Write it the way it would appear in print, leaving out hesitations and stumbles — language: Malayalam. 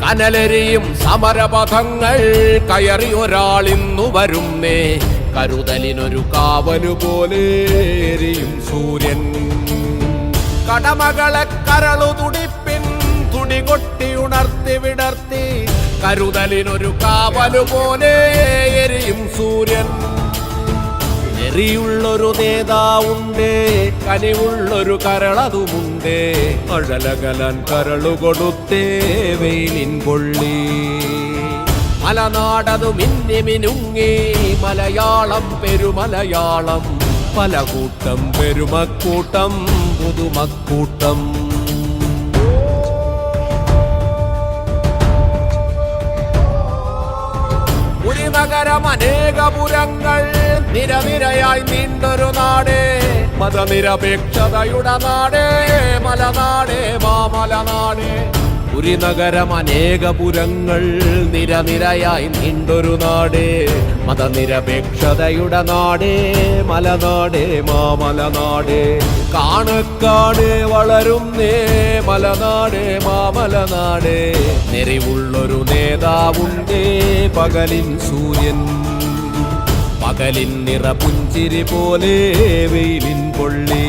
കനലെരിയും സമരപഥങ്ങൾ കയറി ഒരാളിന്നു വരുന്നേ. കരുതലിനൊരു കാവലു പോലെ എരിയും സൂര്യൻ. കടമകളെ കരളു തുടിപ്പിൻ തുടികൊട്ടി ഉണർത്തി വിടർത്തി. കരുതലിനൊരു കാവലു പോലെ എരിയും സൂര്യൻ. നെറിയുള്ളൊരു നേതാവുണ്ട്, കനിവുള്ളൊരു കരളതുമുണ്ട്. അഴലകലാൻ കരളു കൊടുത്തേ വെയിലിൻ പൊള്ളി. മലനാടതു മിന്നി മിനുങ്ങി മലയാളം പെരുമലയാളം. പലകൂട്ടം പെരുമക്കൂട്ടം പുതുമക്കൂട്ടം. ഒരു നഗരം അനേകപുരങ്ങൾ നിരനിരയായി നീണ്ടൊരു നാട്. മതനിരപേക്ഷതയുടെ നാട് മലനാട് മാമലനാട്. ഒരു നഗരം അനേകപുരങ്ങൾ നിരനിരയായി നീണ്ടൊരു നാട്. മതനിരപേക്ഷതയുടെ നാട് മലനാട് മാമലനാട്. കാണക്കാട് വളരുന്നേ മലനാട് മാമലനാട്. നെറിവുള്ളൊരു നേതാവുണ്ട് പകലിൻ സൂര്യൻ. പകലിൻ നിറപുഞ്ചിരി പോലെ വെയിലിൻ പൊള്ളി.